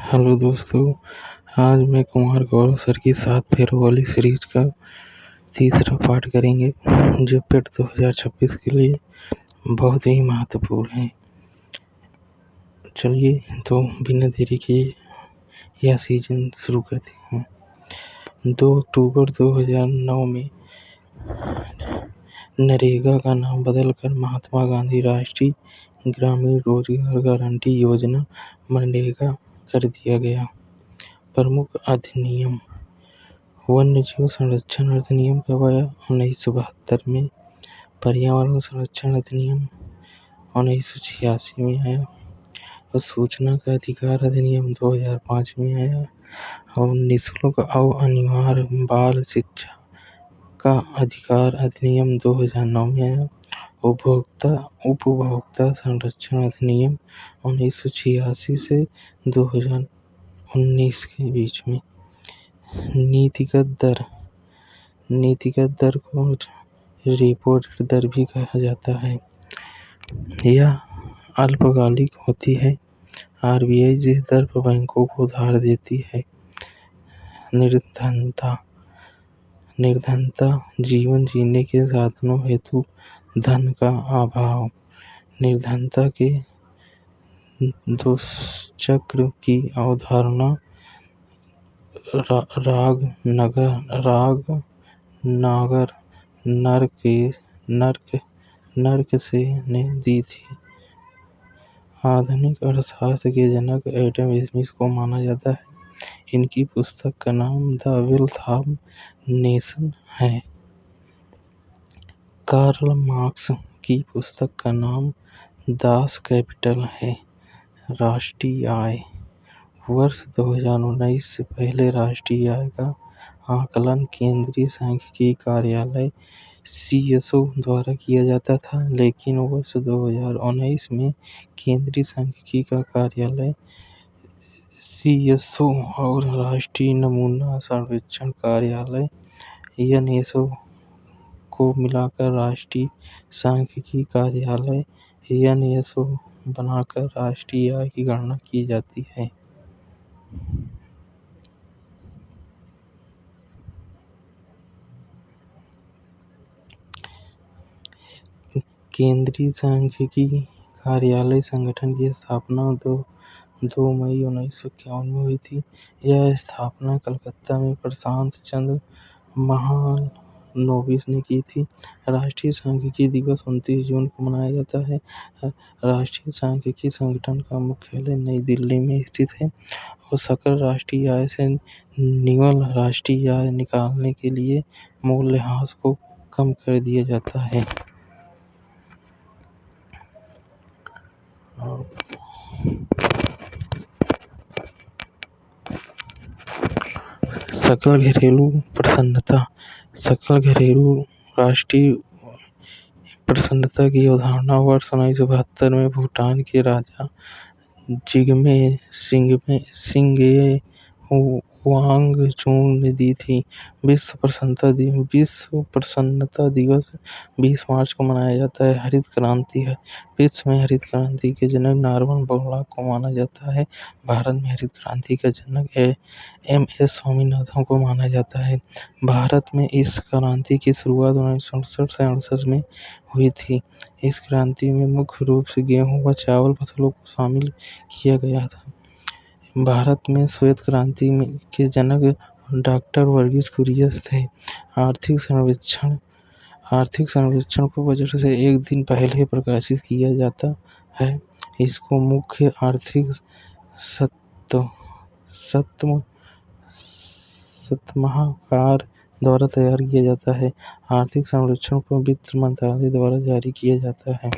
Hello दोस्तों, आज मैं कुमार गौरव सर की 7 फेरों वाली सीरीज का तीसरा पार्ट करेंगे, जो पेट 2026 के लिए बहुत ही महत्वपूर्ण है। चलिए तो बिना देरी किए यह सीजन शुरू करते हैं। 2 अक्टूबर 2009 में नरेगा का नाम बदलकर महात्मा गांधी राष्ट्रीय ग्रामीण रोजगार गारंटी योजना मनरेगा कर दिया गया। प्रमुख अधिनियम: वन्यजीव संरक्षण अधिनियम कब आया? 1972 में। पर्यावरण संरक्षण अधिनियम 1986 में आया। और सूचना का अधिकार अधिनियम 2005 में आया। और निःशुल्क और अनिवार्य बाल शिक्षा का अधिकार अधिनियम 2009 में आया। उपभोक्ता संरक्षण अधिनियम 1986 से 2019 के बीच में। नीतिगत दर को रेपो दर भी कहा जाता है। यह अल्पकालिक होती है। आरबीआई जिस दर पर बैंकों को उधार देती है। निर्धनता जीवन जीने के साधनों हेतु धन का अभाव। निर्धनता के दुष्चक्र की अवधारणा राग नागर नर्क से ने दी थी। आधुनिक अर्थशास्त्र के जनक एडम स्मिथ को माना जाता है। इनकी पुस्तक का नाम द वेल्थ ऑफ नेशन है। कार्ल मार्क्स की पुस्तक का नाम दास कैपिटल है। राष्ट्रीय आय: वर्ष 2019 से पहले राष्ट्रीय आय का आकलन केंद्रीय सांख्यिकी कार्यालय (सीएसओ) द्वारा किया जाता था, लेकिन वर्ष 2019 में केंद्रीय सांख्यिकी कार्यालय (सीएसओ) और राष्ट्रीय नमूना सर्वेक्षण कार्यालय (एनएसओ) को मिलाकर राष्ट्रीय सांख्यिकी कार्यालय (एनएसओ) बनाकर राष्ट्रीय आय की गणना की जाती है। केंद्रीय सांख्यिकी कार्यालय संगठन की स्थापना 2 मई 1951 में हुई थी। यह स्थापना कलकत्ता में प्रशांत चंद्र महालनोबिस ने की थी। राष्ट्रीय सांख्यिकी दिवस 29 जून को मनाया जाता है। राष्ट्रीय सांख्यिकी संगठन का मुख्यालय नई दिल्ली में स्थित है और सकल राष्ट्रीय आय से निव्वल राष्ट्रीय आय निकालने के लिए मूल्यह्रास को कम कर दिया जाता है। सकल घरेलू प्रसन्नता: सकल घरेलू राष्ट्रीय प्रसन्नता की अवधारणा वर्ष 1972 में भूटान के राजा जिग्मे सिंगये वांगचुक ने दी थी। विश्व प्रसन्नता दिवस 20 मार्च को मनाया जाता है। हरित क्रांति: विश्व में हरित क्रांति के जनक नॉर्मन बोरलॉग को माना जाता है। भारत में हरित क्रांति का जनक एम.एस. स्वामीनाथन को माना जाता है। भारत में इस क्रांति की शुरुआत 1967 से 1968 में हुई थी। इस क्रांति में मुख्य रूप से गेहूं व चावल फसलों को शामिल किया गया था। भारत में श्वेत क्रांति के जनक डॉक्टर वर्गीज कुरियन थे। आर्थिक सर्वेक्षण को बजट से एक दिन पहले प्रकाशित किया जाता है। इसको मुख्य आर्थिक सप्ताहकार द्वारा तैयार किया जाता है। आर्थिक सर्वेक्षण को वित्त मंत्रालय द्वारा जारी किया जाता है।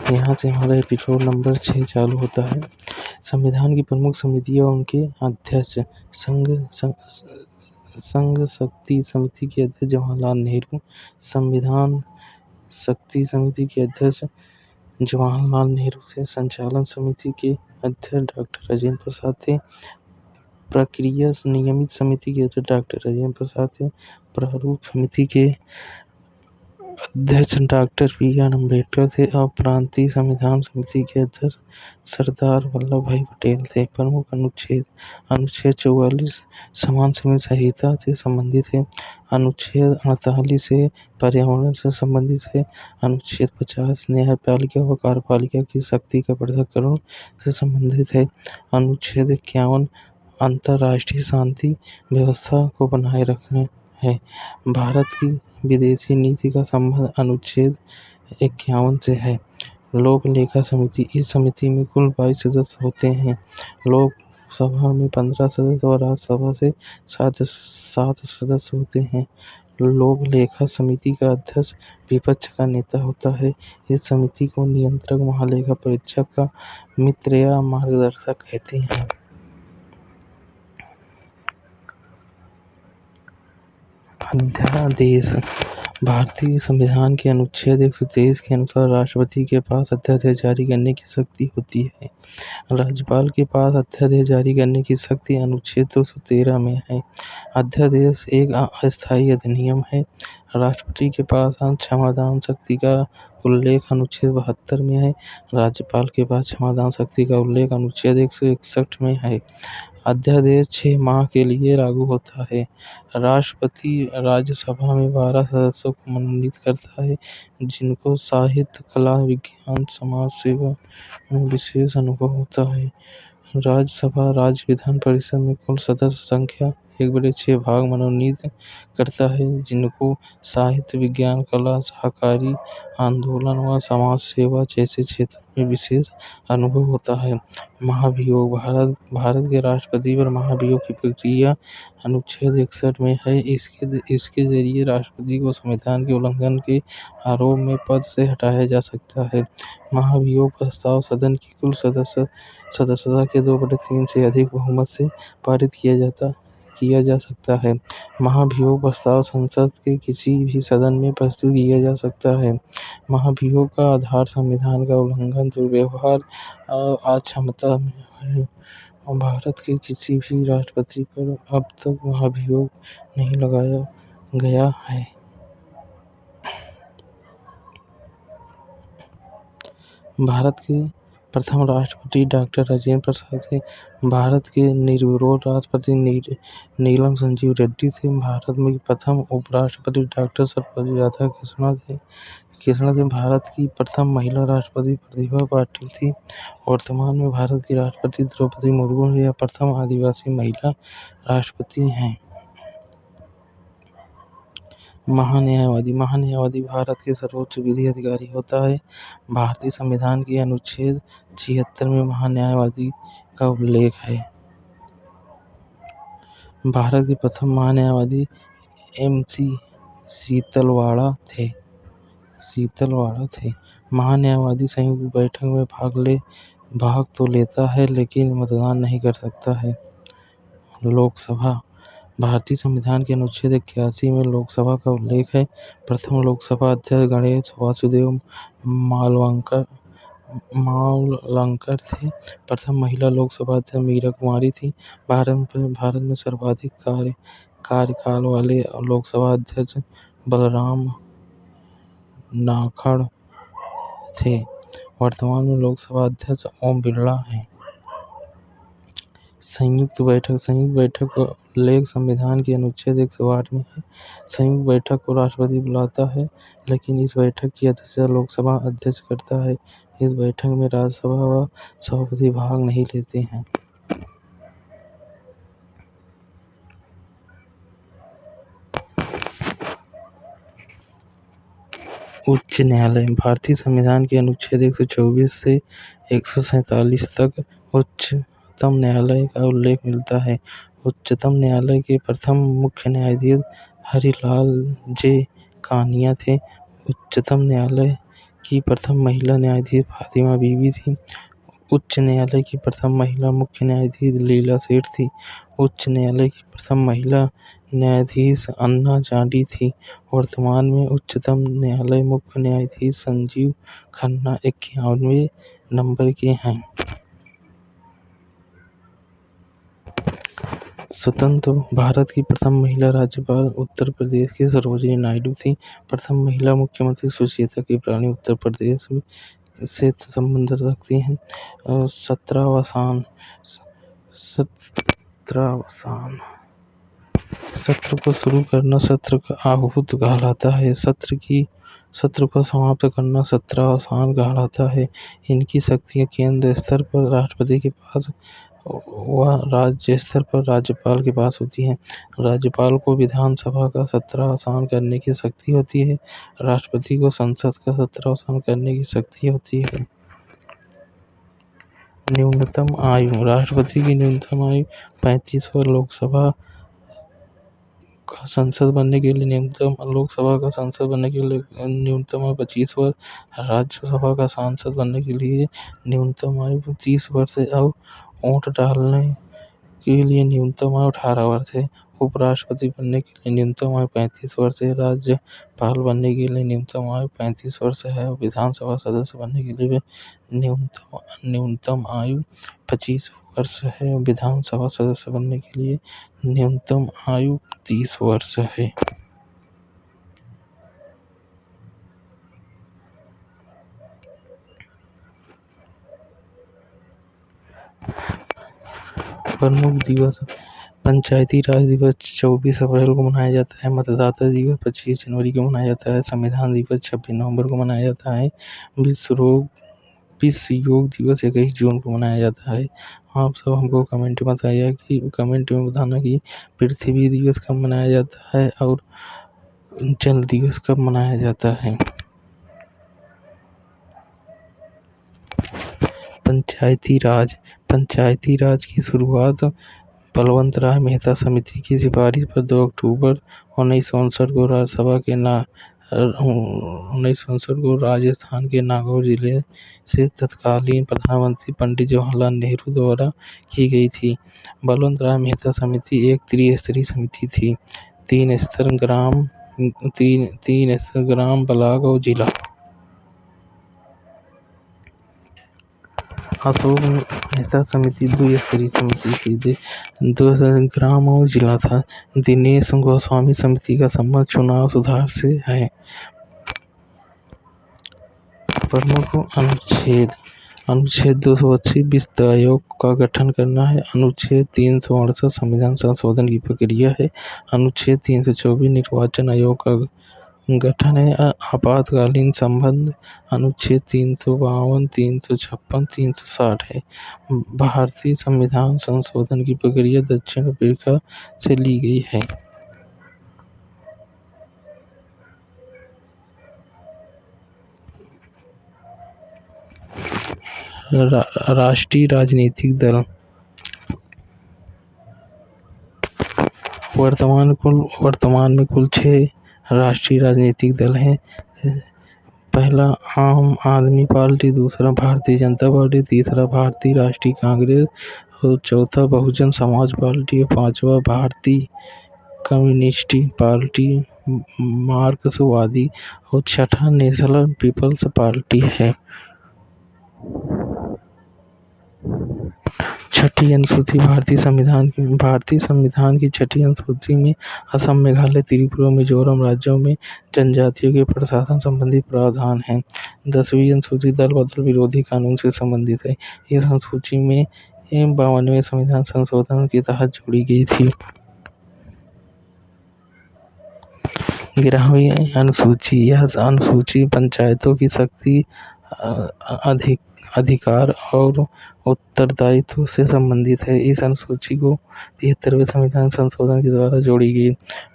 यहाँ से हमारा एपिसोड नंबर 6 चालू होता है। संविधान की प्रमुख समितियाँ और उनके अध्यक्ष: संघ शक्ति समिति के अध्यक्ष जवाहरलाल नेहरू। संविधान शक्ति समिति के अध्यक्ष जवाहरलाल नेहरू थे। संचालन समिति के अध्यक्ष डॉक्टर राजेंद्र प्रसाद थे। प्रक्रिया नियमित समिति के अध्यक्ष डॉक्टर राजेंद्र प्रसाद थे। प्रारूप समिति के अध्यक्ष डॉक्टर बी.आर. अम्बेडकर थे और प्रांतीय संविधान समिति के अध्यक्ष सरदार वल्लभ भाई पटेल थे। प्रमुख अनुच्छेद: अनुच्छेद 44 समान सीमित संहिता से संबंधित है। अनुच्छेद 48 से पर्यावरण से संबंधित है। अनुच्छेद 50 न्यायपालिका व कार्यपालिका की शक्ति का पृथक्करण से संबंधित है। अनुच्छेद 51 अंतर्राष्ट्रीय शांति व्यवस्था को बनाए रखना है। भारत की विदेशी नीति का संबंध अनुच्छेद 51 से है। लोक लेखा समिति: इस समिति में कुल 22 सदस्य होते हैं। लोकसभा में 15 सदस्य और राज्यसभा से 7 सदस्य होते हैं। लोक लेखा समिति का अध्यक्ष विपक्ष का नेता होता है। इस समिति को नियंत्रक, महालेखा परीक्षक का मित्र या मार्गदर्शक कहते हैं। अध्यादेश: भारतीय संविधान के अनुच्छेद 123 के अनुसार राष्ट्रपति के पास अध्यादेश जारी करने की शक्ति होती है। राज्यपाल के पास अध्यादेश जारी करने की शक्ति अनुच्छेद 213 में है। अध्यादेश एक अस्थायी अधिनियम है। राष्ट्रपति के पास क्षमादान शक्ति का उल्लेख अनुच्छेद 72 में है। राज्यपाल के पास क्षमादान शक्ति का उल्लेख अनुच्छेद 161 में है। अध्यादेश 6 माह के लिए लागू होता है। राष्ट्रपति राज्यसभा में 12 सदस्यों को मनोनीत करता है, जिनको साहित्य, कला, विज्ञान, समाज सेवा में विशेष अनुभव होता है। राज्यसभा राज्य विधान परिषद में कुल सदस्य संख्या 1/6 भाग मनोनीत करता है, जिनको साहित्य, विज्ञान, कला, सहकारी आंदोलन व समाज सेवा जैसे क्षेत्रों में विशेष अनुभव होता है। महाभियोग: भारत के राष्ट्रपति पर महाभियोग की प्रक्रिया अनुच्छेद 61 में है। इसके जरिए राष्ट्रपति को संविधान के उल्लंघन के आरोप में पद से हटाया जा सकता है। महाभियोग प्रस्ताव सदन की कुल सदस्यता के 2/3 से अधिक बहुमत से पारित किया जा सकता है। महाभियोग प्रस्ताव संसद के किसी भी सदन में प्रस्तुत किया जा सकता है। महाभियोग का आधार संविधान का उल्लंघन, दुर्व्यवहार और अक्षमता है। भारत के किसी भी राष्ट्रपति पर अब तक महाभियोग नहीं लगाया गया है। भारत के प्रथम राष्ट्रपति डॉक्टर राजेंद्र प्रसाद थे। भारत के निर्विरोध राष्ट्रपति नीलम संजीव रेड्डी थे। भारत में प्रथम उपराष्ट्रपति डॉक्टर सर्वपल्ली राधाकृष्णन थे। भारत की प्रथम महिला राष्ट्रपति प्रतिभा पाटिल थी। वर्तमान में भारत की राष्ट्रपति द्रौपदी मुर्मू या प्रथम आदिवासी महिला राष्ट्रपति हैं। महान्यायवादी भारत के सर्वोच्च विधि अधिकारी होता है। भारतीय संविधान के अनुच्छेद 76 में महान्यायवादी का उल्लेख है। भारत के प्रथम महान्यायवादी M.C. सीतलवाड़ा थे। महान्यायवादी संयुक्त बैठक में भाग तो लेता है, लेकिन मतदान नहीं कर सकता है। लोकसभा: भारतीय संविधान के अनुच्छेद 81 में लोकसभा का उल्लेख है। प्रथम लोकसभा अध्यक्ष गणेश वासुदेव मावलंकर थे। प्रथम महिला लोकसभा अध्यक्ष मीरा कुमारी थी। भारत में सर्वाधिक कार्यकाल वाले लोकसभा अध्यक्ष बलराम नाखड़ थे। वर्तमान में लोकसभा अध्यक्ष ओम बिरला हैं। संयुक्त बैठक का उल्लेख संविधान के अनुच्छेद 108 में है। संयुक्त बैठक को राष्ट्रपति बुलाता है, लेकिन इस बैठक की अध्यक्षता लोकसभा अध्यक्ष करता है। इस बैठक में राज्यसभा व सभापति भाग नहीं लेते हैं। उच्च न्यायालय: भारतीय संविधान के अनुच्छेद 124 से 147 तक उच्चतम न्यायालय का उल्लेख मिलता है। उच्चतम न्यायालय के प्रथम मुख्य न्यायाधीश हरिलाल जे कानिया थे। उच्चतम न्यायालय की प्रथम महिला न्यायाधीश फातिमा बीबी थी। उच्च न्यायालय की प्रथम महिला मुख्य न्यायाधीश लीला सेठ थी। उच्च न्यायालय की प्रथम महिला न्यायाधीश अन्ना चांडी थी। वर्तमान में उच्चतम न्यायालय मुख्य न्यायाधीश संजीव खन्ना 51वें नंबर के हैं। स्वतंत्र भारत की प्रथम महिला राज्यपाल उत्तर प्रदेश की सरोजिनी नायडू थी। प्रथम महिला मुख्यमंत्री सुचेता कृपलानी उत्तर प्रदेश से संबंध रखती हैं। 17वां सत्र को शुरू करना सत्र का आहूत कहलाता है। सत्र को समाप्त करना सत्रावसान कहलाता है। इनकी शक्तियाँ केंद्र स्तर पर राष्ट्रपति के पास व राज्य स्तर पर राज्यपाल के पास होती हैं। राज्यपाल को विधानसभा का सत्रावसान करने की शक्ति होती है। राष्ट्रपति को संसद का सत्रावसान करने की शक्ति होती है। न्यूनतम आयु। राष्ट्रपति की न्यूनतम आयु 35 और लोकसभा का सांसद बनने के लिए न्यूनतम आयु 25 वर्ष। राज्यसभा का सांसद बनने के लिए न्यूनतम आयु 30 वर्ष है और वोट डालने के लिए न्यूनतम आयु 18 वर्ष है। उपराष्ट्रपति बनने के लिए न्यूनतम आयु 35 वर्ष है। राज्यपाल बनने के लिए न्यूनतम आयु 35 वर्ष है और विधानसभा सदस्य बनने के लिए न्यूनतम आयु 25 वर्ष है। विधानसभा सदस्य बनने के लिए न्यूनतम आयु 30 वर्ष है। प्रमुख दिवस। पंचायती राज दिवस 24 अप्रैल को मनाया जाता है। मतदाता दिवस 25 जनवरी को मनाया जाता है। संविधान दिवस 26 नवंबर को मनाया जाता है। विश्व योग दिवस 21 जून को मनाया जाता है। आप सब हमको कमेंट में बताना कि पृथ्वी दिवस कब मनाया जाता है और जल दिवस कब मनाया जाता है। पंचायती राज की शुरुआत बलवंत राय मेहता समिति की सिफारिश पर 2 अक्टूबर 1959 को राजस्थान के नागौर जिले से तत्कालीन प्रधानमंत्री पंडित जवाहरलाल नेहरू द्वारा की गई थी। बलवंत राय मेहता समिति एक त्रिस्तरीय समिति थी। 3 स्तर ग्राम, ब्लॉक और जिला। अशोक मेहता समिति 2 स्तरीय समिति थी। 2 ग्राम और जिला था। दिनेश गोस्वामी समिति का संबंध चुनाव सुधार से है। प्रमुख अनुच्छेद 280 वित्त आयोग का गठन करना है। अनुच्छेद 368 संविधान संशोधन की प्रक्रिया है। अनुच्छेद 324 निर्वाचन आयोग का गठन है। आपातकालीन संबंध अनुच्छेद 352, 356, 360 है। भारतीय संविधान संशोधन की प्रक्रिया दक्षिण अफ्रीका से ली गई है। राष्ट्रीय राजनीतिक दल। वर्तमान में कुल 6 राष्ट्रीय राजनीतिक दल हैं। पहला आम आदमी पार्टी, दूसरा भारतीय जनता पार्टी, तीसरा भारतीय राष्ट्रीय कांग्रेस और चौथा बहुजन समाज पार्टी और पांचवा भारतीय कम्युनिस्ट पार्टी मार्क्सवादी और छठा नेशनल पीपल्स पार्टी है। छठी अनुसूची। भारतीय संविधान की छठी अनुसूची में असम, मेघालय, त्रिपुरा, मिजोरम राज्यों में जनजातियों के प्रशासन संबंधी प्रावधान हैं। 10वीं अनुसूची दल बदल विरोधी कानून से संबंधित है। इस अनुसूची में 52वें संविधान संशोधन के तहत जोड़ी गई थी। 11वीं अनुसूची। यह अनुसूची पंचायतों की शक्ति, अधिकार और उत्तरदायित्व से संबंधित है। इस अनुसूची को 73वें संविधान संशोधन के द्वारा जोड़ी गई।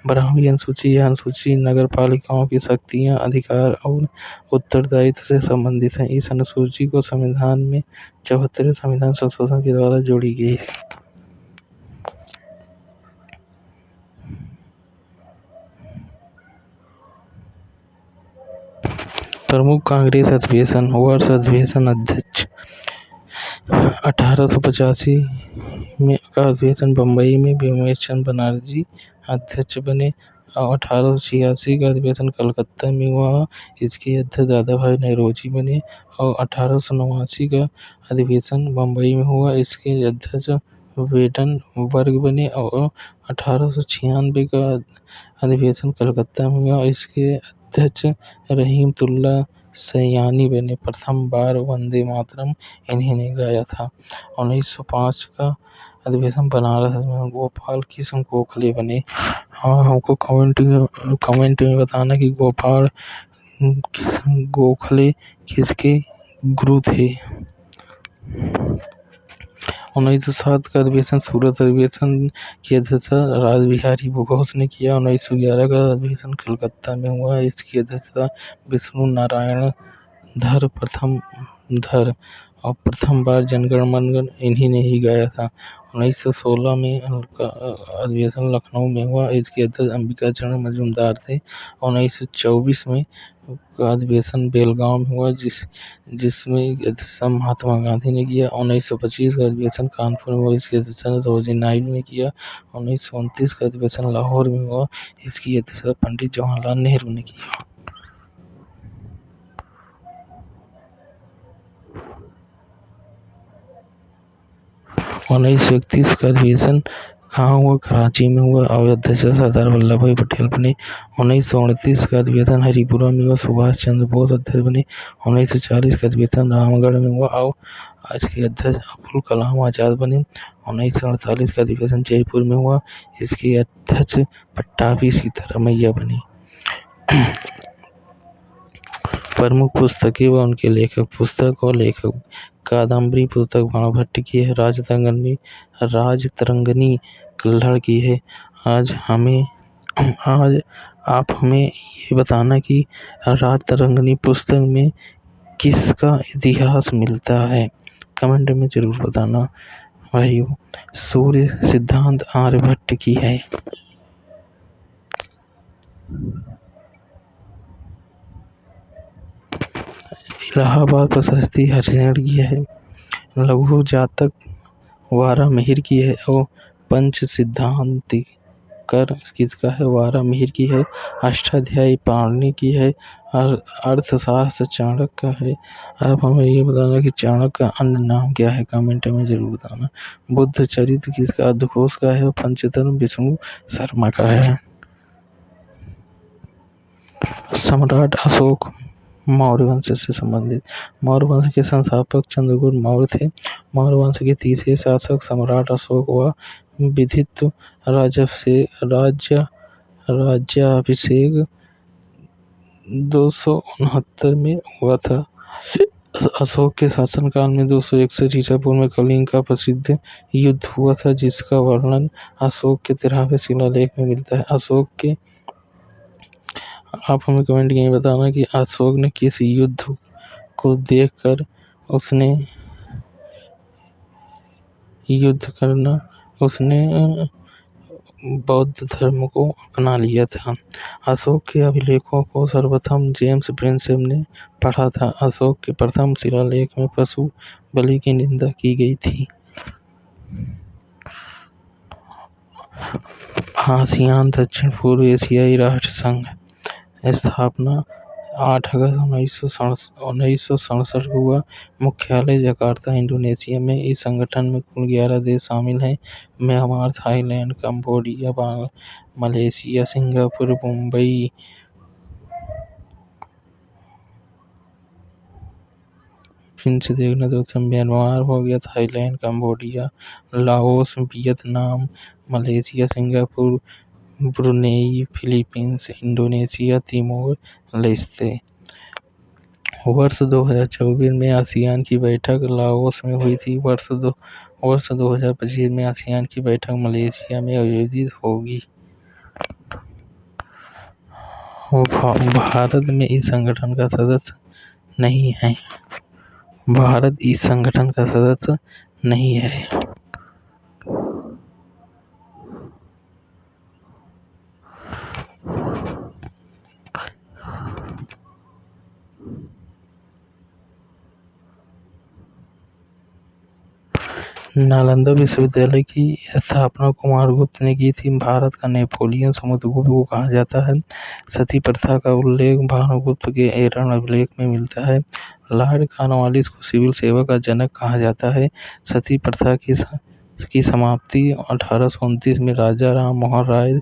12वीं अनुसूची। यह अनुसूची नगरपालिकाओं की शक्तियां, अधिकार और उत्तरदायित्व से संबंधित है। इस अनुसूची को संविधान में 74वें संविधान संशोधन के द्वारा जोड़ी गई है। प्रमुख कांग्रेस अधिवेशन। वर्ष अधिवेशन अध्यक्ष। 1885 में का अधिवेशन बम्बई में भीमेश चंद्र बनर्जी अध्यक्ष बने और 1886 का अधिवेशन कलकत्ता में हुआ। इसके अध्यक्ष दादा भाई नौरोजी बने और 1889 का अधिवेशन बम्बई में हुआ। इसके अध्यक्ष वेडनबर्ग बने और 1896 का अधिवेशन कलकत्ता में हुआ। इसके अध्यक्ष रहीमतुल्ला सैयानी बने। प्रथम बार वंदे मातरम इन्हीं ने गाया था। 1905 का अधिवेशन बनारस में गोपाल कृष्ण गोखले बने। हाँ, हमको कमेंट में बताना कि गोपाल कृष्ण गोखले किसके गुरु थे। 1907 का अधिवेशन सूरत अधिवेशन की अध्यक्षता रासबिहारी घोष ने किया। 1911 का अधिवेशन कलकत्ता में हुआ। इसकी अध्यक्षता विष्णु नारायण धर और प्रथम बार जनगण मन इन्हीं ने ही गाया था। 1916 में अधिवेशन लखनऊ में हुआ। इसके अध्यक्ष अंबिका चरण मजूमदार थे। 1924 में अधिवेशन बेलगांव में हुआ, जिसमें अध्यक्षता महात्मा गांधी ने किया। 1925 का अधिवेशन कानपुर में हुआ। इसकी अध्यक्षता सरोजिनी नायडू ने किया। 1929 का अधिवेशन लाहौर में हुआ। इसकी अध्यक्षता पंडित जवाहरलाल नेहरू ने किया। 1931 का अधिवेशन कहाँ हुआ? कराची में हुआ और अध्यक्ष सरदार वल्लभ भाई पटेल बने। 1929 का अधिवेशन हरिपुरा में हुआ। सुभाष चंद्र बोस अध्यक्ष बने। 1940 का अधिवेशन रामगढ़ में हुआ और आज के अध्यक्ष अब्दुल कलाम आजाद बने। 1948 का अधिवेशन जयपुर में हुआ। इसके अध्यक्ष पट्टाभी सीतारामैया बने। प्रमुख पुस्तकें व उनके लेखक। पुस्तक और लेखक। कादम्बरी पुस्तक बाणभट्ट की है। राजतरंगिणी कल्हड़ की है। आज आप हमें ये बताना कि राजतरंगिणी पुस्तक में किसका इतिहास मिलता है, कमेंट में जरूर बताना भाइयों। सूर्य सिद्धांत आर्यभट्ट की है। इलाहाबाद प्रशस्ति हरिहर की है। लघु जातक वारामिहिर की है और पंच सिद्धांतिकर किसका है? वारामिहिर की है। अष्टाध्यायी पाणिनि की है। अर्थशास्त्र चाणक्य का है। आप हमें ये बताना कि चाणक्य का अन्य नाम क्या है, कमेंट में जरूर बताना। बुद्ध चरित्र किसका? अद्धघोष का है और पंचतंत्र विष्णु शर्मा का है। सम्राट अशोक मौर्य वंश से संबंधित। मौर्य वंश के संस्थापक चंद्रगुप्त मौर्य थे। मौर्य वंश के तीसरे शासक सम्राट अशोक व विधित्व राज्याभिषेक 269 में हुआ था। अशोक के शासनकाल में 261 ईसा पूर्व में कलिंग का प्रसिद्ध युद्ध हुआ था, जिसका वर्णन अशोक के 13वें शिलालेख में मिलता है। आप हमें कमेंट में बताना कि अशोक ने किस युद्ध को देखकर उसने बौद्ध धर्म को अपना लिया था। अशोक के अभिलेखों को सर्वप्रथम जेम्स प्रिंसेप ने पढ़ा था। अशोक के प्रथम शिलालेख में पशु बलि की निंदा की गई थी। आसियान दक्षिण पूर्व एशियाई राष्ट्र संघ स्थापना 8 अगस्त 1967 को हुआ। मुख्यालय जकार्ता इंडोनेशिया में। इस संगठन में कुल 11 देश शामिल हैं। Myanmar, Thailand, Cambodia, Malaysia, Singapore, Mumbai, फिर से देखना दोस्तों, म्यांमार हो गया, Thailand, Cambodia, Laos, Vietnam, Malaysia, Singapore, Brunei, Philippines, Indonesia, Timor Leste. वर्ष 2024 में आसियान की बैठक लाओस में हुई थी। वर्ष 2025 में आसियान की बैठक मलेशिया में आयोजित होगी। भारत में इस संगठन का सदस्य नहीं है। भारत इस संगठन का सदस्य नहीं है। नालंदा विश्वविद्यालय की स्थापना कुमारगुप्त ने की थी। भारत का नेपोलियन समुद्रगुप्त को कहा जाता है। सती प्रथा का उल्लेख भानुगुप्त के एरन अभिलेख में मिलता है। लॉर्ड कॉर्नवालिस को सिविल सेवा का जनक कहा जाता है। सती प्रथा की की समाप्ति 1829 में राजा राम मोहन राय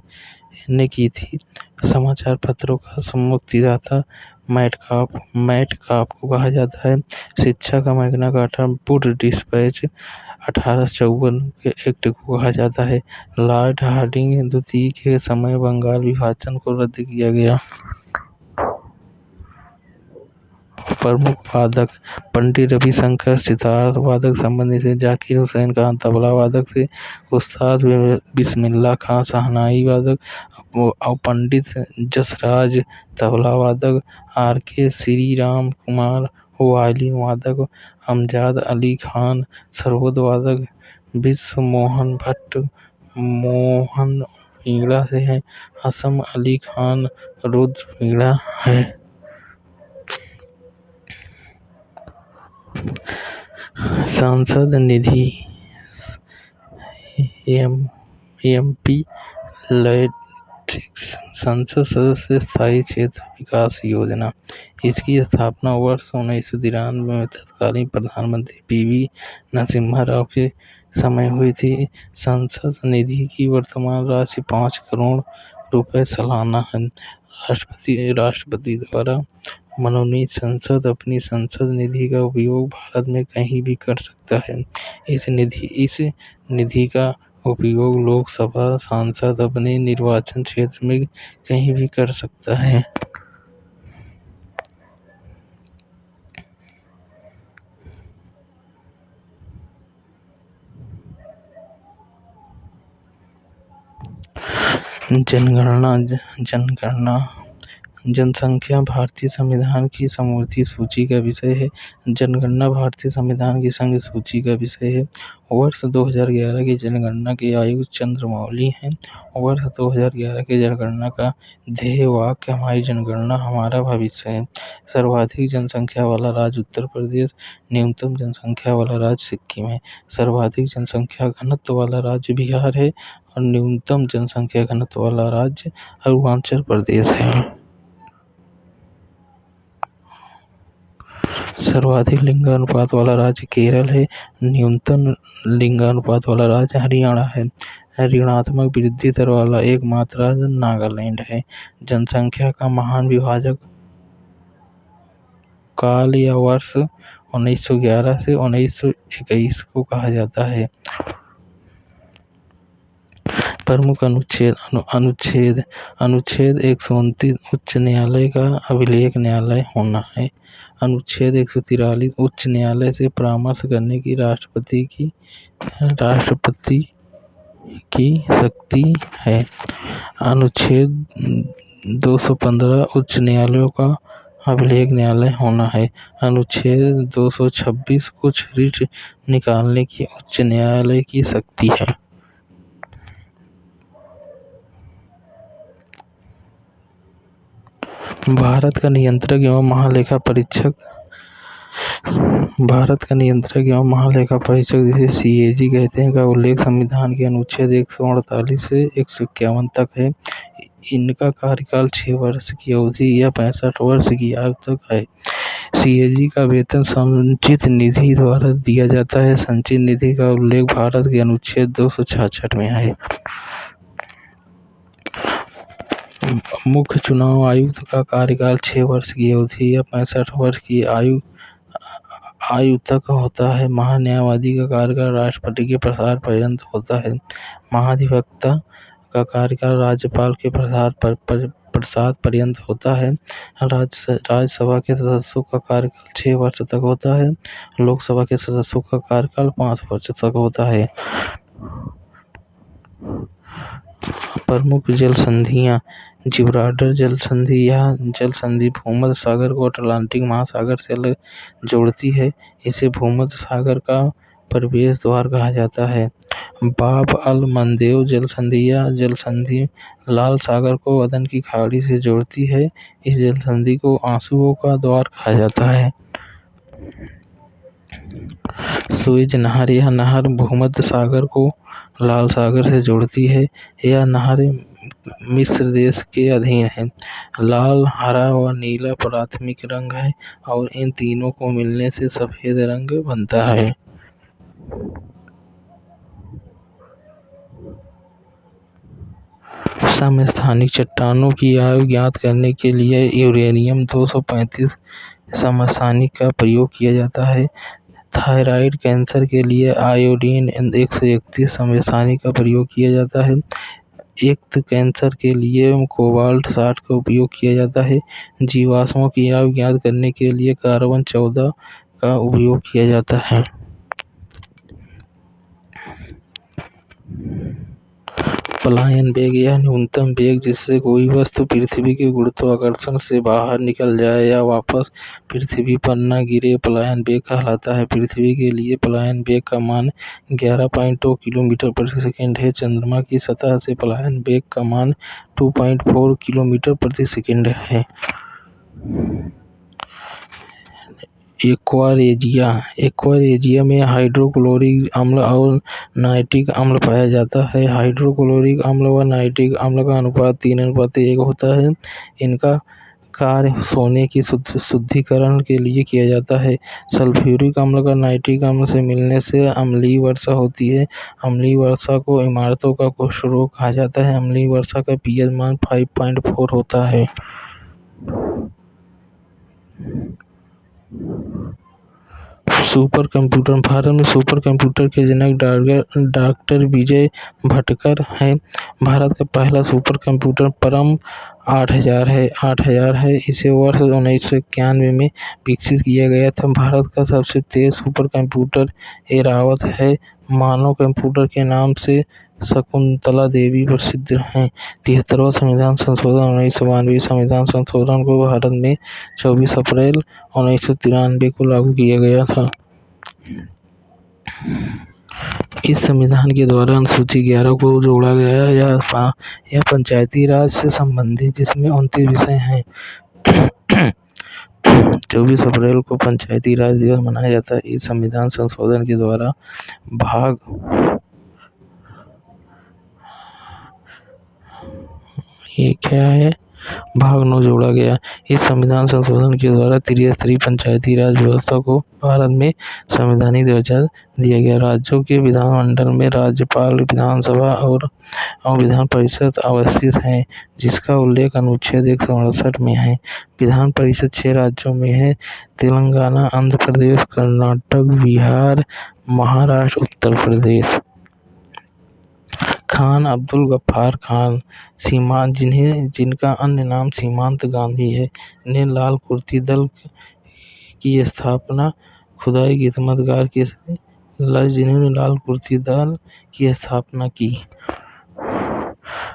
ने की थी। समाचार पत्रों का संमुक्तिदाता मैटकाप को कहा जाता है। शिक्षा का मैग्ना कार्टा वुड डिस्पैच 1854 के एक्ट को कहा जाता है। लॉर्ड हार्डिंग द्वितीय के समय बंगाल विभाजन को रद्द किया गया। प्रमुख वादक पंडित रविशंकर सितार वादक संबंधित है। जाकिर हुसैन खान तबला वादक से। उस्ताद बिस्मिल्लाह खान शहनाई वादक और पंडित जसराज तबला वादक। आर.के. श्रीराम कुमार वायलिन वादक। अमजद अली खान सरोद वादक। विश्व मोहन भट्ट मोहन वीणा से है। हसन अली खान रुद्र वीणा है। सांसद निधि एमपी संसद सदस्य स्थायी क्षेत्र विकास योजना। इसकी स्थापना वर्ष 1993 में तत्कालीन प्रधानमंत्री पी.वी. नरसिम्हा राव के समय हुई थी। संसद निधि की वर्तमान राशि 5 करोड़ रुपए सालाना है। राष्ट्रपति द्वारा मनोनीत सांसद अपनी संसद निधि का उपयोग भारत में कहीं भी कर सकता है। इस निधि का उपयोग लोकसभा सांसद अपने निर्वाचन क्षेत्र में कहीं भी कर सकता है। जनगणना जनसंख्या भारतीय संविधान की समवर्ती सूची का विषय है। जनगणना भारतीय संविधान की संघ सूची का विषय है। वर्ष 2011 की जनगणना के आयुक्त चंद्रमौली हैं। वर्ष 2011 की जनगणना का ध्येय वाक्य हमारी जनगणना हमारा भविष्य है। सर्वाधिक जनसंख्या वाला राज्य उत्तर प्रदेश, न्यूनतम जनसंख्या वाला राज्य सिक्किम है। सर्वाधिक जनसंख्या घनत्व वाला राज्य बिहार है और न्यूनतम जनसंख्या घनत्व वाला राज्य अरुणाचल प्रदेश है। सर्वाधिक लिंगानुपात वाला राज्य केरल है। न्यूनतम लिंगानुपात वाला राज्य हरियाणा है। ऋणात्मक वृद्धि दर वाला एकमात्र राज्य नागालैंड है। जनसंख्या का महान विभाजक काल या वर्ष 1911 से 1921 को कहा जाता है। प्रमुख अनुच्छेद 129 उच्च न्यायालय का अभिलेख न्यायालय होना है। अनुच्छेद 143 उच्च न्यायालय से परामर्श करने की राष्ट्रपति की शक्ति है। अनुच्छेद 215 उच्च न्यायालयों का अभिलेख न्यायालय होना है। अनुच्छेद 226 कुछ रिट निकालने की उच्च न्यायालय की शक्ति है। भारत का नियंत्रक एवं महालेखा परीक्षक जिसे सीएजी कहते हैं का उल्लेख संविधान के अनुच्छेद 148 से 151 तक है। इनका कार्यकाल 6 वर्ष की अवधि या 65 वर्ष की आयु तक है। सीएजी का वेतन संचित निधि द्वारा दिया जाता है। संचित निधि का उल्लेख भारत के अनुच्छेद 266 में है। मुख्य चुनाव आयुक्त का कार्यकाल 6 वर्ष की अवधि या 65 वर्ष की आयु तक होता है। महान्यायवादी का कार्यकाल राष्ट्रपति के प्रसार पर्यंत होता है। महाधिवक्ता का कार्यकाल राज्यपाल के प्रसार पर्यंत होता है। राज्यसभा के सदस्यों का कार्यकाल 6 वर्ष तक होता है। लोकसभा के सदस्यों का कार्यकाल 5 वर्ष तक होता है। प्रमुख जल संधियां जिब्राल्टर जल संधि। यह जल संधि भूमध्य सागर को अटलांटिक महासागर से जोड़ती है। इसे भूमध्य सागर का प्रवेश द्वार कहा जाता है। बाब अल मंदेव जल संधि। यह जल संधि लाल सागर को अदन की खाड़ी से जोड़ती है। इस जल संधि को आंसुओं का द्वार कहा जाता है। सुएज नहर। यह नहर भूमध्य सागर को लाल सागर से जोड़ती है। यह नहर मिस्र देश के अधीन है। लाल, हरा व नीला प्राथमिक रंग है और इन तीनों को मिलने से सफेद रंग बनता है। समस्थानिक चट्टानों की आयु ज्ञात करने के लिए यूरेनियम 235 समस्थानिक का प्रयोग किया जाता है। थायराइड कैंसर के लिए आयोडीन 131 समस्थानिक का प्रयोग किया जाता है। यकृत कैंसर के लिए कोबाल्ट 60 का उपयोग किया जाता है। जीवाश्मों की आयु ज्ञात करने के लिए कार्बन 14 का उपयोग किया जाता है। पलायन वेग यह न्यूनतम वेग जिससे कोई वस्तु पृथ्वी के गुरुत्वाकर्षण से बाहर निकल जाए या वापस पृथ्वी पर न गिरे पलायन वेग कहलाता है। पृथ्वी के लिए पलायन वेग का मान 11.2 किलोमीटर प्रति सेकंड है। चंद्रमा की सतह से पलायन वेग का मान 2.4 किलोमीटर प्रति सेकंड है। एक्वारेजिया में हाइड्रोक्लोरिक अम्ल और नाइट्रिक अम्ल पाया जाता है। हाइड्रोक्लोरिक अम्ल व नाइट्रिक अम्ल का अनुपात 3:1 होता है। इनका कार्य सोने की शुद्धिकरण के लिए किया जाता है। सल्फ्यूरिक अम्ल का नाइट्रिक अम्ल से मिलने से अम्लीय वर्षा होती है। अम्लीय वर्षा को इमारतों का कुष्ठ रोग कहा जाता है। अम्लीय वर्षा का pH मान 5.4 होता है। Super computer. भारत में सुपर कंप्यूटर के जनक डॉक्टर विजय भटकर हैं। भारत का पहला सुपर कंप्यूटर परम 8000 है। इसे वर्ष 1991 में विकसित किया गया था। भारत का सबसे तेज सुपर कंप्यूटर ऐरावत है। मानव कंप्यूटर के नाम से शकुंतला देवी प्रसिद्ध हैं। 73वां संविधान संशोधन 1992 संविधान संशोधन को भारत में 24 अप्रैल 1993 को लागू किया गया था। इस संविधान के द्वारा अनुसूची 11 को जोड़ा गया। यह पंचायती राज से संबंधित जिसमें 29 विषय हैं। 24 अप्रैल को पंचायती राज दिवस मनाया जाता है। इस संविधान संशोधन के द्वारा भाग 9 जोड़ा गया। इस संविधान संशोधन के द्वारा त्रिस्तरीय पंचायती राज व्यवस्था को भारत में संवैधानिक दर्जा दिया गया। राज्यों के विधानमंडल में राज्यपाल, विधानसभा और विधान परिषद अवस्थित है, जिसका उल्लेख अनुच्छेद 168 में है। विधान परिषद 6 राज्यों में है: तेलंगाना, आंध्र प्रदेश, कर्नाटक, बिहार, महाराष्ट्र, उत्तर प्रदेश। खान अब्दुल गफ्फार खान जिनका अन्य नाम सीमांत गांधी है, ने लाल कुर्ती दल की स्थापना खुदाई खिदमतगार जिन्होंने लाल कुर्ती दल की स्थापना की।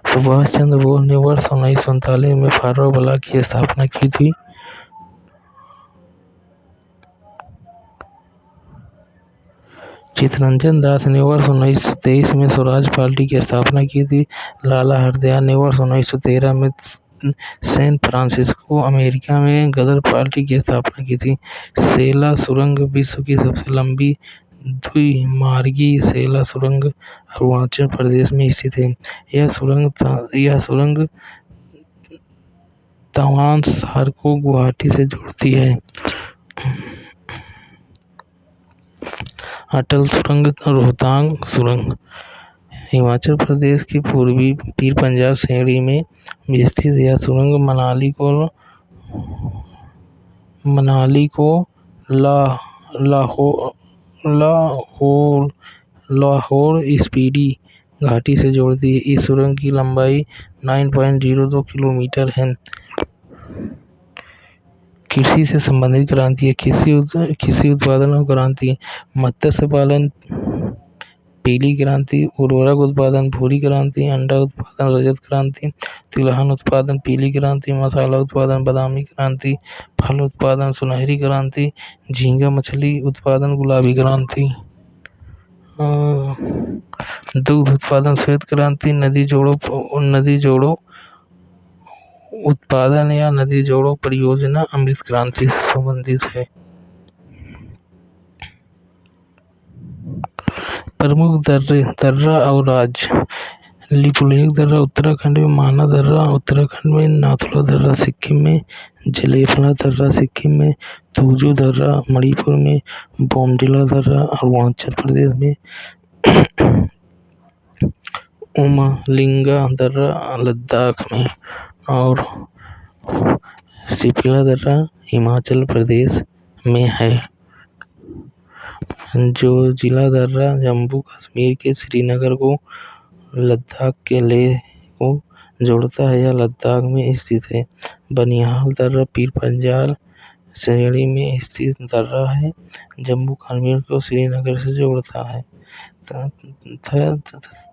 सुभाष चंद्र बोस ने वर्ष 1939 में फॉरवर्ड ब्लॉक की स्थापना की थी। चित्तरंजन दास ने वर्ष 1923 में स्वराज पार्टी की स्थापना की थी। लाला हरदयाल ने वर्ष 1913 में सैन फ्रांसिस्को, अमेरिका में गदर पार्टी की स्थापना की थी। सेला सुरंग विश्व की सबसे लंबी द्विमार्गी सेला सुरंग अरुणाचल प्रदेश में स्थित है। यह सुरंग तवांग शहर को गुवाहाटी से जोड़ती है। अटल सुरंग, रोहतांग सुरंग हिमाचल प्रदेश की पूर्वी पीर पंजाब श्रेणी में स्थित यह सुरंग मनाली को लाहौर स्पीति घाटी से जोड़ती है। इस सुरंग की लंबाई 9.02 किलोमीटर है। कृषि से संबंधित क्रांति है। कृषि उत्पादन और क्रांति: मत्स्य पालन पीली क्रांति, उर्वरक उत्पादन भूरी क्रांति, अंडा उत्पादन रजत क्रांति, तिलहन उत्पादन पीली क्रांति, मसाला उत्पादन बादामी क्रांति, फल उत्पादन सुनहरी क्रांति, झींगा मछली उत्पादन गुलाबी क्रांति, दुग्ध उत्पादन श्वेत क्रांति, नदी जोड़ो उत्पादन या नदी जोड़ो परियोजना अमृत क्रांति से संबंधित है। प्रमुख दर्रा और राज्य: लिपुलेख दर्रा उत्तराखंड में, माना दर्रा उत्तराखंड में, नाथुला दर्रा सिक्किम में, जलेफला दर्रा सिक्किम में, तुजू दर्रा मणिपुर में, बोमडिला दर्रा अरुणाचल प्रदेश में, उमलिंगा दर्रा लद्दाख में और सिपला दर्रा हिमाचल प्रदेश में है। जो जिला दर्रा जम्मू कश्मीर के श्रीनगर को लद्दाख के लेह को जोड़ता है, यह लद्दाख में स्थित है। बनिहाल दर्रा पीर पंजाल श्रेणी में स्थित दर्रा है, जम्मू कश्मीर को श्रीनगर से जोड़ता है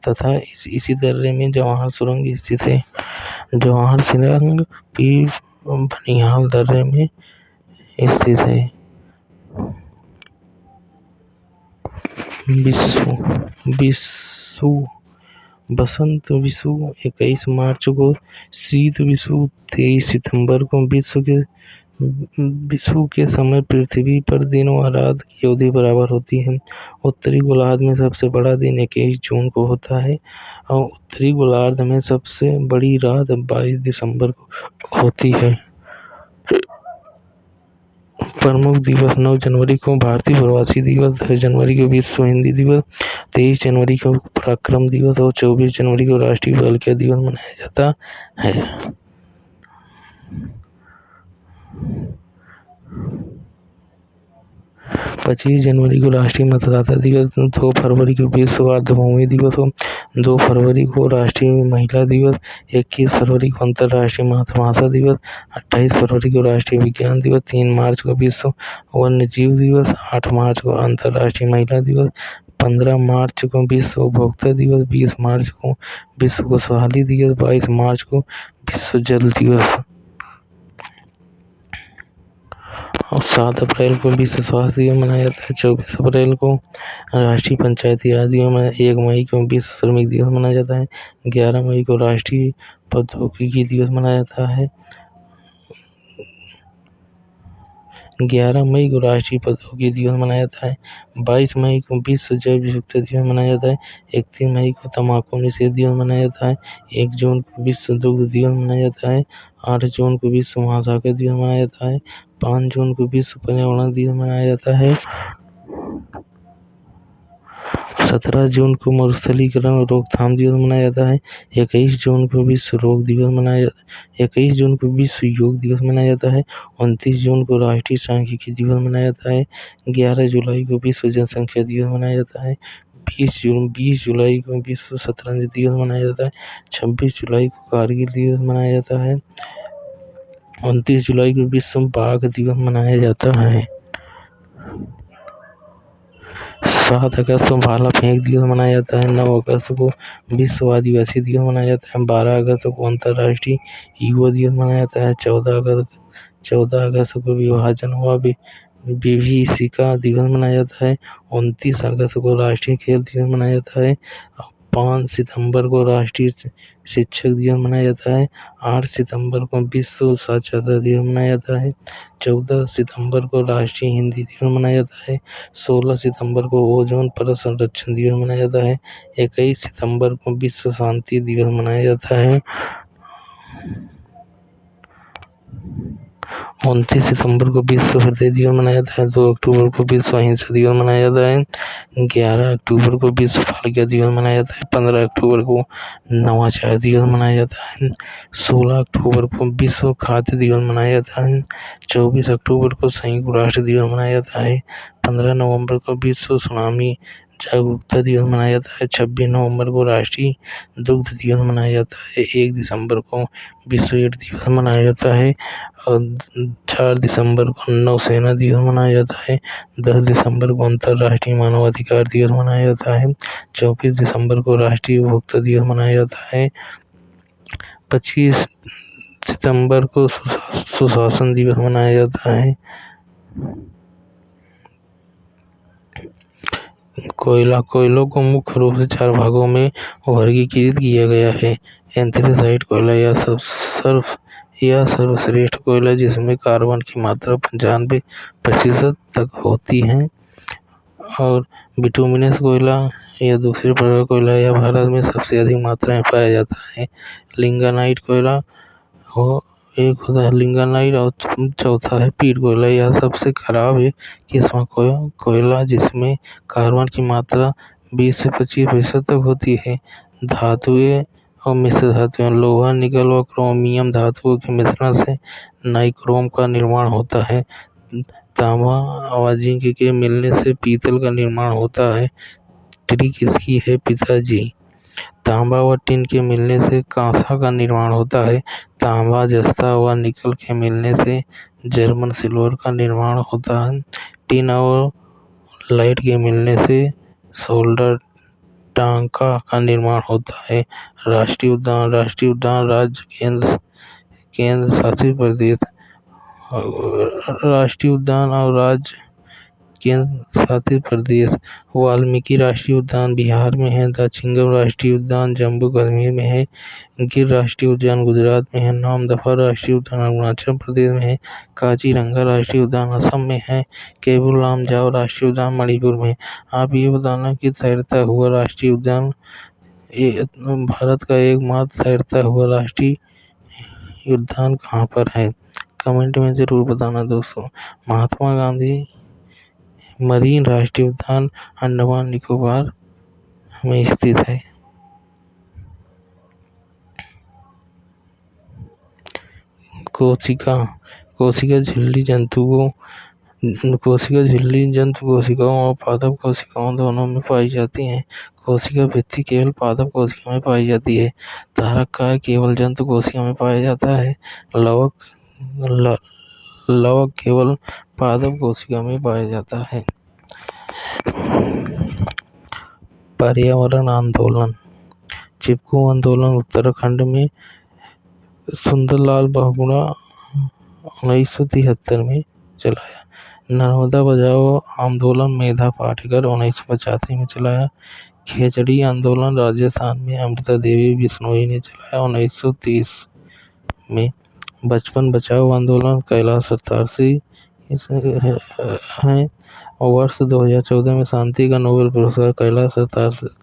तथा इसी दर्रे में जवाहर सुरंग स्थित है। जवाहर सुरंग पीर बनिहाल दर्रे में स्थित है। विषु बसंत विषु 21 मार्च को, शीत विषु 23 सितंबर को। विषु के समय पृथ्वी पर दिन व रात की अवधि बराबर होती है। उत्तरी गोलार्ध में सबसे बड़ा दिन 21 जून को होता है और उत्तरी गोलार्ध में सबसे बड़ी रात 22 दिसंबर को होती है। प्रमुख दिवस 9 जनवरी को भारतीय प्रवासी दिवस, 10 जनवरी को विश्व हिंदी दिवस, 23 जनवरी को पराक्रम दिवस और 24 जनवरी को राष्ट्रीय बालिका दिवस मनाया जाता है। 25 जनवरी को राष्ट्रीय मतदाता दिवस, 2 फरवरी को विश्व आर्द्रभूमि दिवस, 2 फरवरी को राष्ट्रीय महिला दिवस, 21 फरवरी को अंतर्राष्ट्रीय मातृभाषा दिवस, 28 फरवरी को राष्ट्रीय विज्ञान दिवस, 3 मार्च को विश्व वन्यजीव दिवस, 8 मार्च को अंतर्राष्ट्रीय महिला दिवस, 15 मार्च को विश्व उपभोक्ता दिवस, 20 मार्च को विश्व खुशहाली दिवस, 22 मार्च को विश्व जल दिवस और 7 अप्रैल को विश्व स्वास्थ्य दिवस मनाया जाता है। 24 अप्रैल को राष्ट्रीय पंचायती राज दिवस, 1 मई को विश्व श्रमिक दिवस मनाया जाता है। 11 मई को राष्ट्रीय प्रौद्योगिकी दिवस मनाया जाता है। 11 मई को राष्ट्रीय प्रौद्योगिकी दिवस मनाया जाता है। 22 मई को विश्व जैव विविधता दिवस मनाया जाता है। 31 मई को तम्बाकू निषेध दिवस मनाया जाता है। 1 जून को विश्व दुग्ध दिवस मनाया जाता है। 8 जून को विश्व महासागर दिवस मनाया जाता है। 5 जून को विश्व पर्यावरण दिवस मनाया जाता है। 17 जून को मरुस्थलीकरण और रोकथाम दिवस मनाया जाता है। 21 जून को विश्व रोग दिवस मनाया 21 जून को विश्व योग दिवस मनाया जाता है। 29 जून को राष्ट्रीय सांख्यिकी दिवस मनाया जाता है। 11 जुलाई को विश्व जनसंख्या दिवस मनाया जाता है। 20 जुलाई को विश्व शतरंज दिवस मनाया जाता है। 26 जुलाई को कारगिल दिवस मनाया जाता है। 29 जुलाई को विश्व बाघ दिवस मनाया जाता है। 7 अगस्त को भाला फेंक दिवस मनाया जाता है। 9 अगस्त को विश्व आदिवासी दिवस मनाया जाता है। 12 अगस्त को अंतर्राष्ट्रीय युवा दिवस मनाया जाता है। 14 अगस्त को विभाजन व विभीषिका दिवस मनाया जाता है। 29 अगस्त को राष्ट्रीय खेल दिवस मनाया जाता है। 5 सितंबर को राष्ट्रीय शिक्षक दिवस मनाया जाता है। 8 सितंबर को विश्व साक्षरता दिवस मनाया जाता है। 14 सितंबर को राष्ट्रीय हिंदी दिवस मनाया जाता है। 16 सितंबर को ओजोन परत संरक्षण दिवस मनाया जाता है। 21 सितंबर को विश्व शांति दिवस मनाया जाता है। 29 सितंबर को विश्व हृदय दिवस मनाया जाता है। 2 अक्टूबर को विश्व अहिंसा दिवस मनाया जाता है। 11 अक्टूबर को विश्व बालिका दिवस मनाया जाता है। 15 अक्टूबर को नवाचार दिवस मनाया जाता है। 16 अक्टूबर को विश्व खाद्य दिवस मनाया जाता है। 24 अक्टूबर को संयुक्त राष्ट्र दिवस मनाया जाता है। 15 नवंबर को विश्व सुनामी जागरूकता दिवस मनाया जाता है। 26 नवंबर को राष्ट्रीय दुग्ध दिवस मनाया जाता है। 1 दिसंबर को विश्व एड्स दिवस मनाया जाता है और 4 दिसंबर को नौसेना दिवस मनाया जाता है। 10 दिसंबर को अंतर्राष्ट्रीय मानवाधिकार दिवस मनाया जाता है। 24 दिसंबर को राष्ट्रीय उपभोक्ता दिवस मनाया जाता है। 25 सितंबर को सुशासन दिवस मनाया जाता है। कोयलों को मुख्य रूप से 4 भागों में वर्गीकृत किया गया है। एंथ्रेसाइट कोयला या सर्वश्रेष्ठ कोयला, जिसमें कार्बन की मात्रा 95% तक होती है, और बिटुमिनस कोयला या दूसरे प्रकार का कोयला यह भारत में सबसे अधिक मात्रा में पाया जाता है। लिंगानाइट कोयला एक होता है लिंगानाइट और चौथा है पीट कोयला। यह सबसे खराब है किस्म कोयला, जिसमें कार्बन की मात्रा 20 से 25% तक होती है। धातुएं और मिश्र धातुएं, लोहा, निकल और क्रोमियम धातुओं के मिश्रण से नाइक्रोम का निर्माण होता है। तांबा और जिंक के मिलने से पीतल का निर्माण होता है। ट्रिक इसकी है पिताजी। तांबा व टिन के मिलने से कांसा का निर्माण होता है। तांबा, जस्ता व निकल के मिलने से जर्मन सिल्वर का निर्माण होता है। टिन और लाइट के मिलने से सोल्डर टांका का निर्माण होता है। राष्ट्रीय उद्यान राज्य केंद्र शासित प्रदेश। राष्ट्रीय उद्यान और राज्य केंद्र शासित प्रदेश। वाल्मीकि राष्ट्रीय उद्यान बिहार में है। दक्षिणगम राष्ट्रीय उद्यान जम्मू कश्मीर में है। गिर राष्ट्रीय उद्यान गुजरात में है। नामदफा राष्ट्रीय उद्यान अरुणाचल प्रदेश में है। काजीरंगा राष्ट्रीय उद्यान असम में है। केबुल लामजाओ राष्ट्रीय उद्यान मणिपुर में। आप ये बताना कि तैरता हुआ राष्ट्रीय उद्यान भारत का एकमात्र तैरता हुआ राष्ट्रीय उद्यान कहाँ पर है? कमेंट में जरूर बताना दोस्तों। महात्मा गांधी मरीन राष्ट्रीय उद्यान अंडमान निकोबार में स्थित है। कोशिका झिल्ली जंतु कोशिकाओं और पादप कोशिकाओं दोनों में पाई जाती है। कोशिका भित्ति केवल पादप कोशिका में पाई जाती है। धारक काय केवल जंतु कोशिका में पाया जाता है। लवक केवल पादप कोशिका में पाया जाता है। पर्यावरण आंदोलन। चिपको आंदोलन उत्तराखंड में सुंदरलाल बहुगुणा 1973 में चलाया। नर्मदा बचाओ आंदोलन मेधा पाटकर 1985 में चलाया। खेजड़ी आंदोलन राजस्थान में अमृता देवी बिश्नोई ने चलाया 1930 में। बचपन बचाओ आंदोलन कैलाश सत्यार्थी है। वर्ष 2014 में शांति का नोबेल पुरस्कार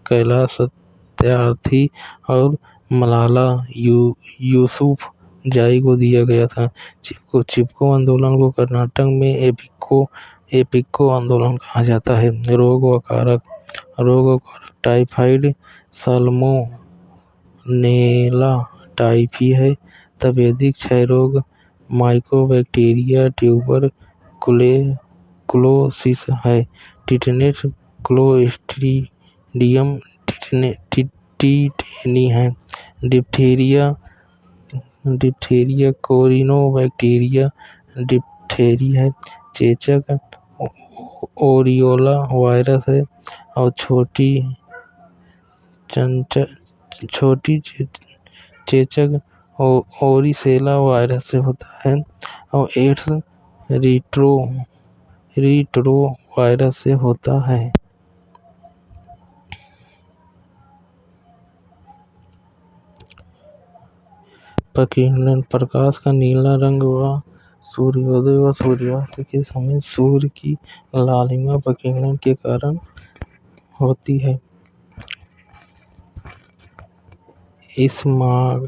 कैलाश सत्यार्थी और मलाला यूसुफजाई को दिया गया था। चिपको आंदोलन को कर्नाटक में एपिको आंदोलन कहा जाता है। रोग व कारक टाइफाइड, साल्मोनेला टाइफी है। तपेदिक क्षय रोग, माइकोबैक्टीरिया ट्यूबर क्लोसिस है। टिटेनस क्लोस्ट्रीडियम टिटेनी है। डिप्थीरिया कोरिनोबैक्टीरिया डिप्थेरी है। चेचक ओरियोला वायरस है। और छोटी चेचक ओरिसेला वायरस से होता है। और एड्स रिट्रो वायरस से होता है। प्रकीर्णन। प्रकाश का नीला रंग व सूर्योदय व सूर्यास्त के समय सूर्य की लालिमा प्रकीर्णन के कारण होती है। इस्माग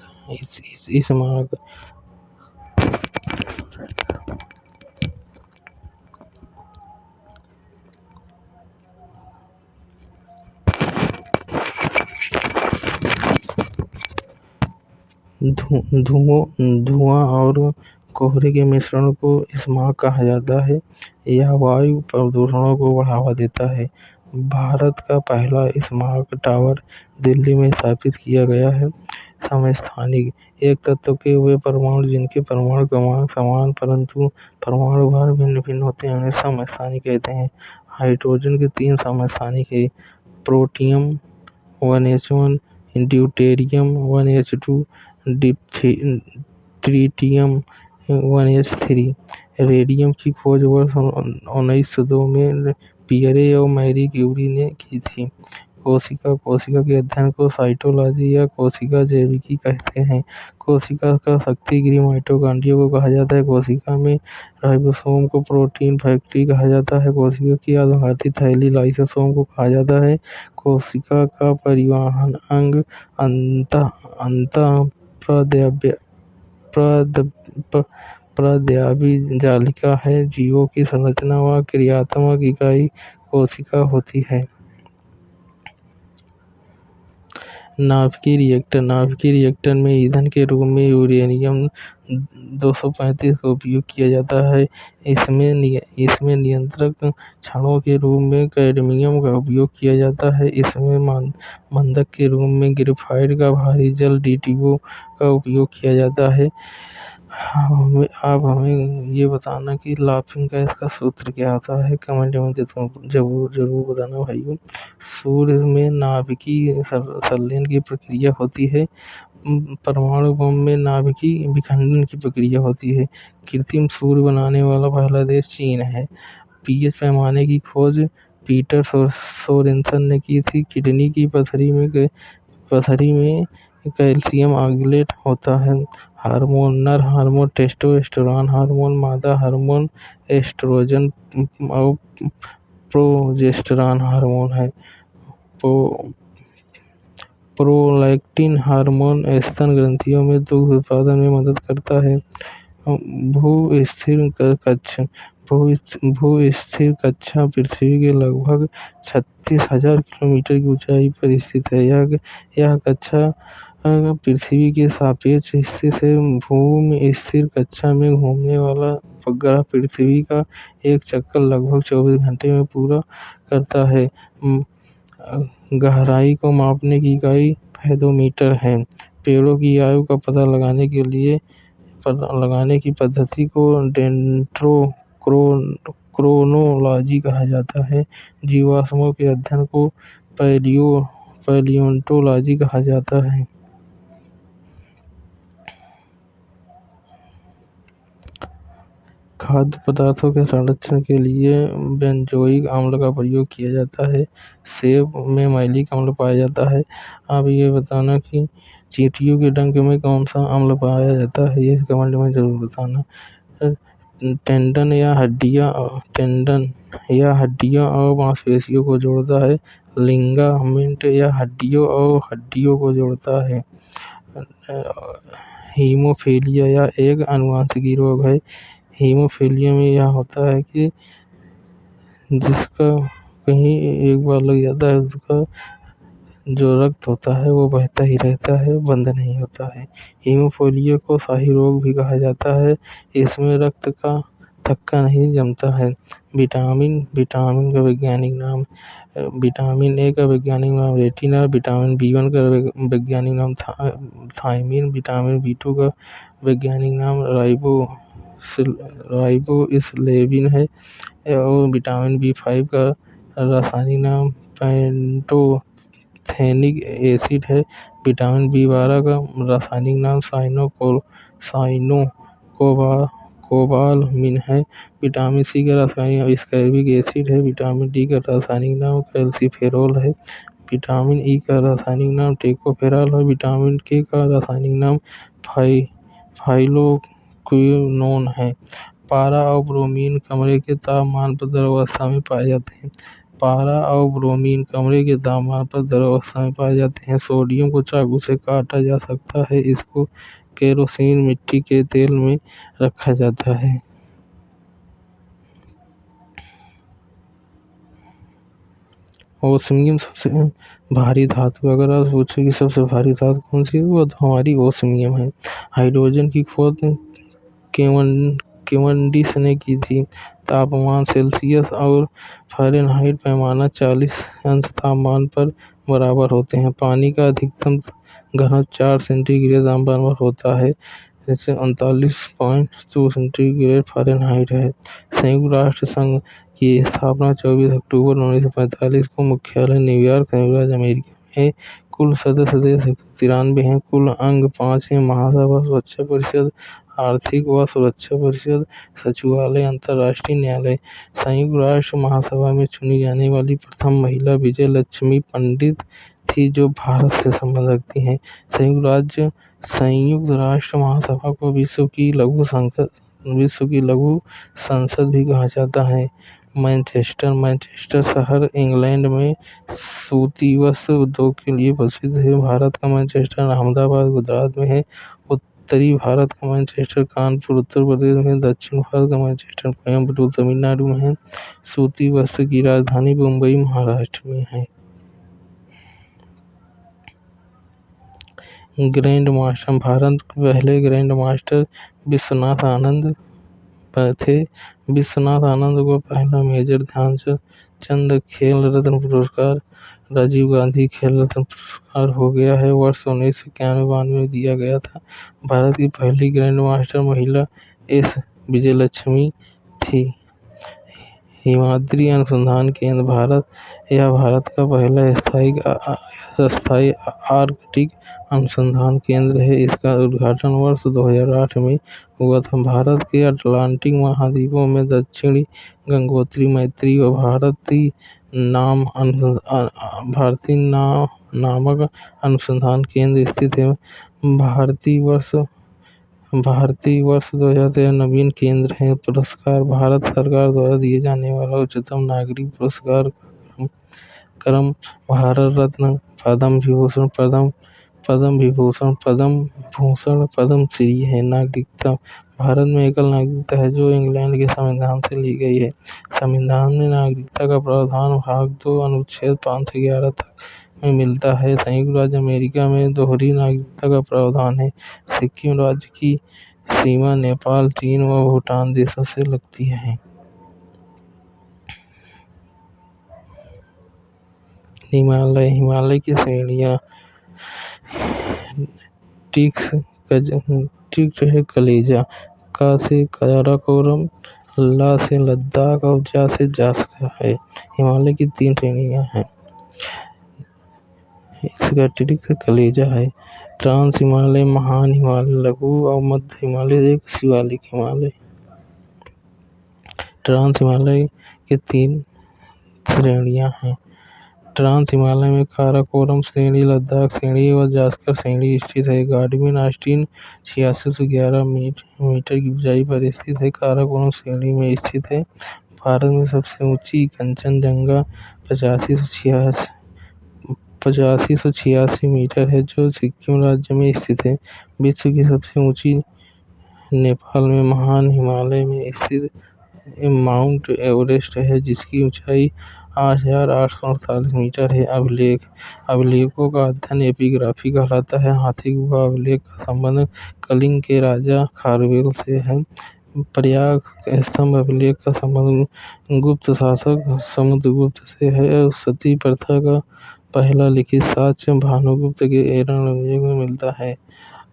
धुआं और कोहरे के मिश्रण को स्मॉग कहा जाता है। यह वायु प्रदूषणों को बढ़ावा देता है। भारत का पहला स्मॉग टावर दिल्ली में स्थापित किया गया है। समस्थानिक। एक तत्व के वे परमाणु जिनके परमाणु क्रमांक समान परंतु परमाणु भार भिन्न भिन्न होते हैं उन्हें समस्थानिक कहते हैं। हाइड्रोजन के 3 समस्थानिक है। Protium 1H1, deuterium 1H2, tritium 1H3। Radium की खोज वर्ष 1902 में पियरे और मैरी क्यूरी ने की थी। कोशिका के अध्ययन को साइटोलॉजी या कोशिका जैविकी कहते हैं। कोशिका का शक्ति गृह माइटोकॉन्ड्रिया को कहा जाता है। कोशिका में राइबोसोम को प्रोटीन फैक्ट्री कहा जाता है। कोशिका की आधारभूत थैली लाइसोसोम को कहा जाता है। कोशिका का परिवहन अंग प्रद्यावी जालिका है। जीवों की संरचना व क्रियात्मक इकाई कोशिका होती है। नाभिकीय रिएक्टर में ईंधन के रूप में यूरेनियम 235 का उपयोग किया जाता है। इसमें नियंत्रण छड़ों के रूप में कैडमियम का उपयोग किया जाता है। इसमें मंदक के रूप में ग्रेफाइट का भारी जल DTO का उपयोग किया जाता है। अब हमें ये बताना कि लाफिंग गैस का सूत्र क्या होता है। कमेंट में जरूर बताना भाइयों। सूर्य में नाभिकीय संलयन की प्रक्रिया होती है। परमाणु बम में नाभिकीय विखंडन की प्रक्रिया होती है। कृत्रिम सूर्य बनाने वाला पहला देश चीन है। pH पैमाने की खोज पीटर सोरेनसन ने की थी। किडनी की पथरी में कैल्शियम ऑक्सलेट होता है। हार्मोन नर हार्मोन टेस्टोस्टेरोन हार्मोन, मादा हार्मोन एस्ट्रोजन और प्रोजेस्टेरॉन हार्मोन है। प्रोलैक्टिन हार्मोन स्तन ग्रंथियों में दुग्ध उत्पादन में मदद करता है। भू-स्थिर कक्षा पृथ्वी के लगभग 36,000 किलोमीटर की ऊंचाई पर स्थित है। यह कक्षा पृथ्वी के सापेक्ष हिस्से से भूमि स्थिर कक्षा में घूमने वाला उपग्रह पृथ्वी का एक चक्कर लगभग 24 घंटे में पूरा करता है। गहराई को मापने की इकाई फेथोमीटर है। पेड़ों की आयु का पता लगाने की पद्धति को डेंड्रोक्रोनोलॉजी कहा जाता है। जीवाश्मों के अध्ययन को पैलियोंटोलॉजी कहा जाता है। खाद्य पदार्थों के संरक्षण के लिए बेंजोइक अम्ल का प्रयोग किया जाता है। सेब में मैलिक अम्ल पाया जाता है। आप ये बताना कि चींटियों के डंक में कौन सा अम्ल पाया जाता है, ये कमेंट में जरूर बताना। टेंडन या हड्डियां और मांसपेशियों को जोड़ता है। लिगामेंट या हड्डियों को जोड़ता है। हीमोफीलिया या एक आनुवंशिक रोग है। हीमोफीलिया में यह होता है कि जिसका कहीं एक बार लग जाता है उसका जो रक्त होता है वो बहता ही रहता है, बंद नहीं होता है। हीमोफीलिया को शाही रोग भी कहा जाता है। इसमें रक्त का थक्का नहीं जमता है। विटामिन का वैज्ञानिक नाम विटामिन ए का वैज्ञानिक नाम रेटिना, विटामिन B1 का वैज्ञानिक नाम थायमीन, विटामिन B2 का वैज्ञानिक नाम राइबोफ्लेविन है और विटामिन B5 का रासायनिक नाम पैंटोथेनिक एसिड है। विटामिन B12 का रासायनिक नाम साइनोकोबालामिन है। विटामिन C का रासायनिक एस्कॉर्बिक एसिड है। विटामिन D का रासायनिक नाम कैल्सीफेरॉल है। विटामिन E का रासायनिक नाम टोकोफेरॉल है। विटामिन K का रासायनिक नाम फाइलोक्विनोन है। पारा और ब्रोमीन कमरे के तापमान पर द्रव अवस्था में पाए जाते हैं। सोडियम को चाकू से काटा जा सकता है। इसको केरोसिन मिट्टी के तेल में रखा जाता है। ओस्मियम सबसे भारी धातु, अगर आप पूछे कि सबसे भारी धातु कौन सी है, वो हमारी ओस्मियम है। हाइड्रोजन की खोज केवेंडिश ने की थी। तापमान सेल्सियस और फ़ारेनहाइट पैमाना 40 अंश तापमान पर बराबर होते हैं। पानी का अधिकतम घनत्व 4 सेंटीग्रेड बराबर होता है, जैसे 39.2 सेंटीग्रेड फ़ारेनहाइट है। संयुक्त राष्ट्र संघ की स्थापना 24 अक्टूबर 1945 को मुख्यालय न्यूयॉर्क, संयुक्त राज्य अमेरिका में है। कुल सदस्य देश 193 हैं। कुल अंग 5 हैं। महासभा, सुरक्षा परिषद, आर्थिक व सुरक्षा परिषद, सचिवालय, अंतर्राष्ट्रीय न्यायालय। संयुक्त राष्ट्र महासभा में चुनी जाने वाली प्रथम महिला विजय लक्ष्मी पंडित थी, जो भारत से संबंध रखती हैं। संयुक्त राष्ट्र महासभा को विश्व की लघु संसद भी कहा जाता है। मैनचेस्टर शहर इंग्लैंड में सूती वस्त्र उद्योग के लिए प्रसिद्ध है। भारत का मैनचेस्टर अहमदाबाद गुजरात में है। उत्तरी भारत का मैनचेस्टर कानपुर उत्तर प्रदेश में, दक्षिण भारत का मैनचेस्टर कोयम्बटूर तमिलनाडु में है। सूती वस्त्र की राजधानी मुंबई महाराष्ट्र में है। ग्रैंड मास्टर भारत के पहले ग्रैंड मास्टर विश्वनाथ आनंद थे। विश्वनाथ आनंद को पहला मेजर ध्यानचंद खेल रत्न पुरस्कार, राजीव गांधी खेल रत्न पुरस्कार हो गया है, वर्ष 1991 में दिया गया था। भारत की पहली ग्रैंड मास्टर महिला एस विजयलक्ष्मी थी। हिमाद्री अनुसंधान केंद्र भारत का पहला स्थायी आर्कटिक अनुसंधान केंद्र है। इसका उद्घाटन वर्ष 2008 में हुआ था। भारत के अटलांटिक महाद्वीपों में दक्षिणी गंगोत्री, मैत्री और भारती नामक अनुसंधान केंद्र स्थित है। भारतीय वर्ष 2013 नवीन केंद्र है। पुरस्कार भारत सरकार द्वारा दिए जाने वाला उच्चतम नागरिक पुरस्कार क्रम भारत रत्न, पद्म विभूषण, पद्म श्री है। नागरिकता भारत में एकल नागरिकता है जो इंग्लैंड के संविधान से ली गई है। संविधान में नागरिकता का प्रावधान भाग 2 अनुच्छेद 511 तक में मिलता है। संयुक्त राज्य अमेरिका में दोहरी नागरिकता का प्रावधान है। सिक्किम राज्य की सीमा नेपाल, चीन व भूटान देशों से लगती है। हिमालय की श्रेणियां टिक्स है कलेजा, का से काराकोरम, ला से लद्दाख और जा से जास्कर है। हिमालय की 3 श्रेणियां हैं। इसका टिक्स कलेजा है। ट्रांस हिमालय, महान हिमालय, लघु और मध्य हिमालय, एक शिवालिक हिमालय। ट्रांस हिमालय के 3 श्रेणियां हैं। ट्रांस हिमालय में काराकोरम श्रेणी, लद्दाख श्रेणी व जास्कर श्रेणी स्थित है। गाडमिन ऑस्टिन 8611 मीटर की ऊंचाई पर स्थित है। काराकोरम श्रेणी में स्थित है। भारत में सबसे ऊंची कंचनजंगा 8586 मीटर है जो सिक्किम राज्य में स्थित है। विश्व की सबसे ऊंची नेपाल में महान हिमालय में स्थित माउंट एवरेस्ट है जिसकी ऊंचाई 8848 मीटर है। अभिलेखों का अध्ययन एपिग्राफी कहलाता है। हाथी गुफा अभिलेख का संबंध कलिंग के राजा खारवेल से है। प्रयाग स्तंभ अभिलेख का संबंध गुप्त शासक समुद्रगुप्त से है। सती प्रथा का पहला लिखित साक्ष्य भानुगुप्त के रणविजय में मिलता है।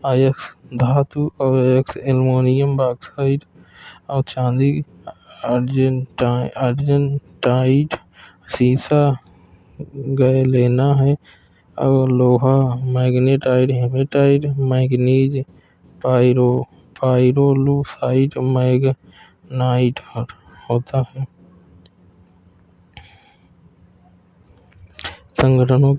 अयस्क धातु और अयस्क एल्युमिनियम बॉक्साइट और चांदी अर्जेंटाइट, सीसा गैलेना है और लोहा मैग्नेटाइट, हेमेटाइट, मैंगनीज पाइरोलूसाइट, मैग्नाइट होता है। संगठन और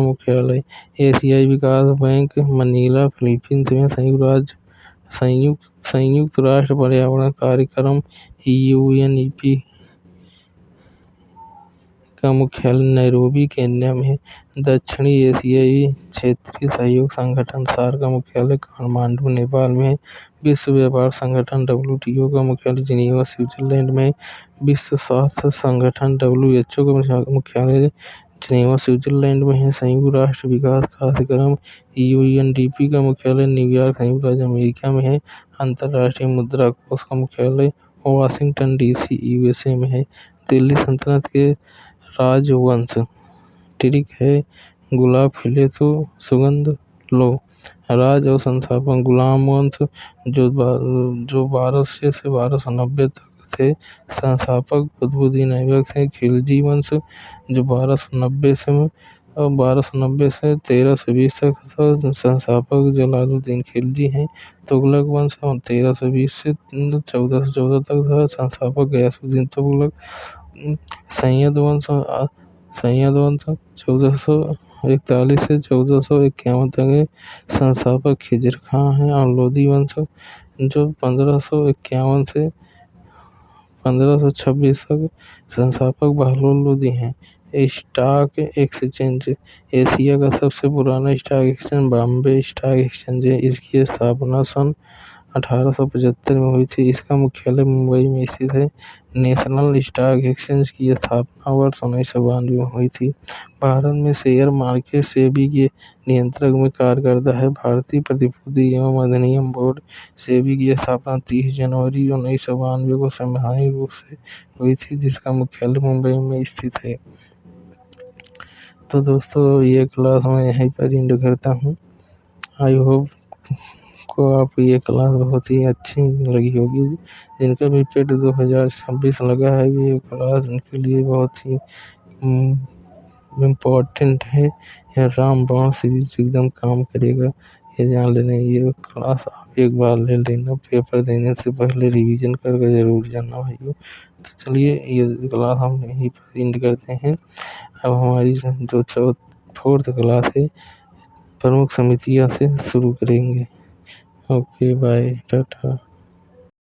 मुख्यालय एशियाई विकास बैंक मनीला फिलीपींस में। संयुक्त राष्ट्र पर्यावरण कार्यक्रम यूएनईपी का मुख्यालय नैरोबी केन्या में है। दक्षिणी एशियाई क्षेत्रीय सहयोग संगठन सार्क का मुख्यालय काठमांडू नेपाल में है। विश्व व्यापार संगठन डब्ल्यूटीओ का मुख्यालय जिनेवा स्विट्जरलैंड में। विश्व स्वास्थ्य संगठन डब्ल्यूएचओ का मुख्यालय जिनेवा स्विट्जरलैंड में है। संयुक्त राष्ट्र विकास कार्यक्रम यूएनडीपी का मुख्यालय न्यूयॉर्क संयुक्त राज्य अमेरिका में है। अंतर्राष्ट्रीय मुद्रा कोष का मुख्यालय वाशिंगटन डीसी यूएसए में है। दिल्ली सल्तनत के राजवंश टिरिक है। गुलाब खिले तो सुगंध लो। राज और संस्थापक गुलाम वंश जो 1200 से 1290 तक थे। संस्थापक कुतुबुद्दीन ऐबक थे। खिलजी वंश जो 1290 से 1320 तक था। संस्थापक जलालुद्दीन खिलजी हैं। तुगलक वंश 1320 से 1414 तक था। संस्थापक गयासुद्दीन तुगलक। सैयद वंश 1441 से 1451 तक है। संस्थापक खिजर खां हैं। और लोधी वंश जो 1551 से 1526 तक। संस्थापक बहलोल लोधी हैं। स्टॉक एक्सचेंज एशिया का सबसे पुराना stock exchange Bombay stock exchange है। इसकी स्थापना सन 1875 में हुई थी। इसका मुख्यालय मुंबई में स्थित है। नेशनल स्टॉक एक्सचेंज की स्थापना वर्ष 1992 में हुई थी। भारत में शेयर मार्केट सेबी के नियंत्रक में कार्य करता है। भारतीय प्रतिभूति एवं अधिनियम बोर्ड सेबी की स्थापना 30 जनवरी 1992 को संवैधानिक रूप से हुई थी, जिसका मुख्यालय मुंबई में स्थित है। तो दोस्तों, ये क्लास मैं यहीं पर एंड करता हूँ। आई होप को आप ये क्लास बहुत ही अच्छी लगी होगी। जिनका भी पेड 2026 लगा है, ये क्लास उनके लिए बहुत ही इम्पोर्टेंट है। यह रामबाण सीरीज एकदम काम करेगा, ये जान लेना। ये क्लास आप एक बार ले लेना, पेपर देने से पहले रिवीजन करके जरूर जाना भाइयों। तो चलिए, ये क्लास हम यहीं पर एंड करते हैं। अब हमारी जो फोर्थ क्लास है, प्रमुख समितियां से शुरू करेंगे। Okay, bye, Tata.